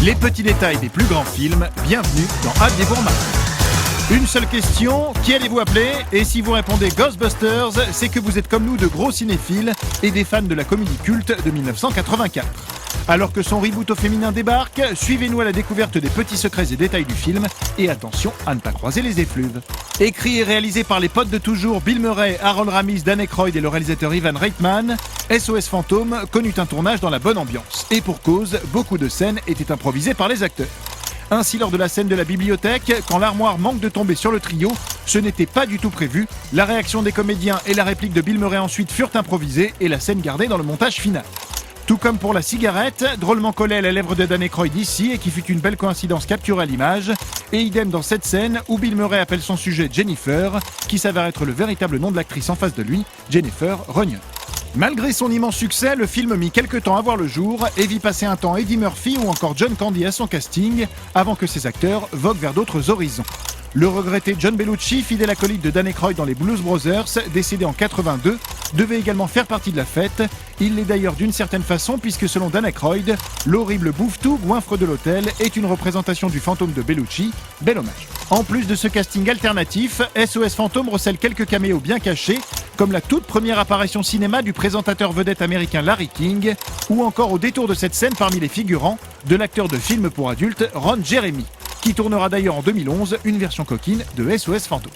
Les petits détails des plus grands films, bienvenue dans Aviez-vous remarqué ? Une seule question, qui allez-vous appeler ? Et si vous répondez Ghostbusters, c'est que vous êtes comme nous de gros cinéphiles et des fans de la comédie culte de 1984. Alors que son reboot au féminin débarque, suivez-nous à la découverte des petits secrets et détails du film, et attention à ne pas croiser les effluves. Écrit et réalisé par les potes de toujours Bill Murray, Harold Ramis, Dan Aykroyd et le réalisateur Ivan Reitman, SOS Fantôme connut un tournage dans la bonne ambiance. Et pour cause, beaucoup de scènes étaient improvisées par les acteurs. Ainsi, lors de la scène de la bibliothèque, quand l'armoire manque de tomber sur le trio, ce n'était pas du tout prévu. La réaction des comédiens et la réplique de Bill Murray ensuite furent improvisées et la scène gardée dans le montage final. Tout comme pour la cigarette, drôlement collée à la lèvre de Dan Aykroyd ici et qui fut une belle coïncidence capturée à l'image, et idem dans cette scène où Bill Murray appelle son sujet Jennifer, qui s'avère être le véritable nom de l'actrice en face de lui, Jennifer Runyon. Malgré son immense succès, le film mit quelques temps à voir le jour et vit passer un temps Eddie Murphy ou encore John Candy à son casting avant que ses acteurs voguent vers d'autres horizons. Le regretté John Belushi, fidèle acolyte de Dan Aykroyd dans les Blues Brothers, décédé en 82, devait également faire partie de la fête. Il l'est d'ailleurs d'une certaine façon puisque selon Dan Aykroyd, l'horrible bouffe-tout goinfre de l'hôtel est une représentation du fantôme de Belushi. Bel hommage. En plus de ce casting alternatif, SOS Fantôme recèle quelques caméos bien cachés, comme la toute première apparition cinéma du présentateur vedette américain Larry King, ou encore au détour de cette scène parmi les figurants de l'acteur de film pour adultes Ron Jeremy, qui tournera d'ailleurs en 2011 une version coquine de SOS Fantôme.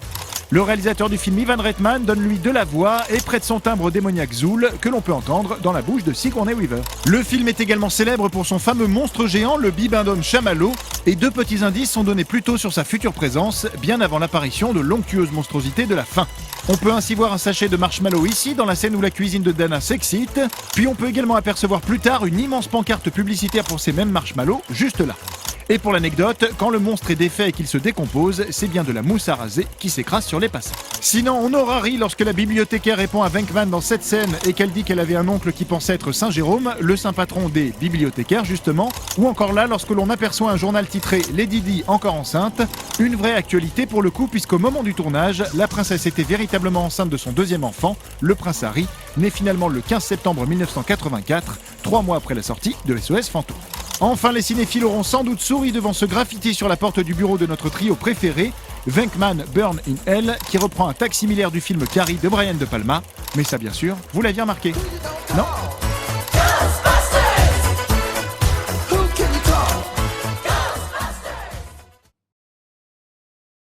Le réalisateur du film Ivan Reitman donne lui de la voix et prête son timbre démoniaque Zool que l'on peut entendre dans la bouche de Sigourney Weaver. Le film est également célèbre pour son fameux monstre géant, le Bibendum Chamallow, et deux petits indices sont donnés plus tôt sur sa future présence, bien avant l'apparition de l'onctueuse monstruosité de la fin. On peut ainsi voir un sachet de marshmallow ici, dans la scène où la cuisine de Dana s'excite, puis on peut également apercevoir plus tard une immense pancarte publicitaire pour ces mêmes marshmallows, juste là. Et pour l'anecdote, quand le monstre est défait et qu'il se décompose, c'est bien de la mousse à raser qui s'écrase sur les passages. Sinon, on aura ri lorsque la bibliothécaire répond à Venkman dans cette scène et qu'elle dit qu'elle avait un oncle qui pensait être Saint Jérôme, le saint patron des bibliothécaires justement, ou encore là lorsque l'on aperçoit un journal titré « Lady Di encore enceinte », une vraie actualité pour le coup puisqu'au moment du tournage, la princesse était véritablement enceinte de son deuxième enfant, le prince Harry, né finalement le 15 septembre 1984, 3 mois après la sortie de SOS Fantôme. Enfin, les cinéphiles auront sans doute souri devant ce graffiti sur la porte du bureau de notre trio préféré, Venkman Burn in Hell, qui reprend un tag similaire du film Carrie de Brian De Palma. Mais ça, bien sûr, vous l'aviez remarqué, non ?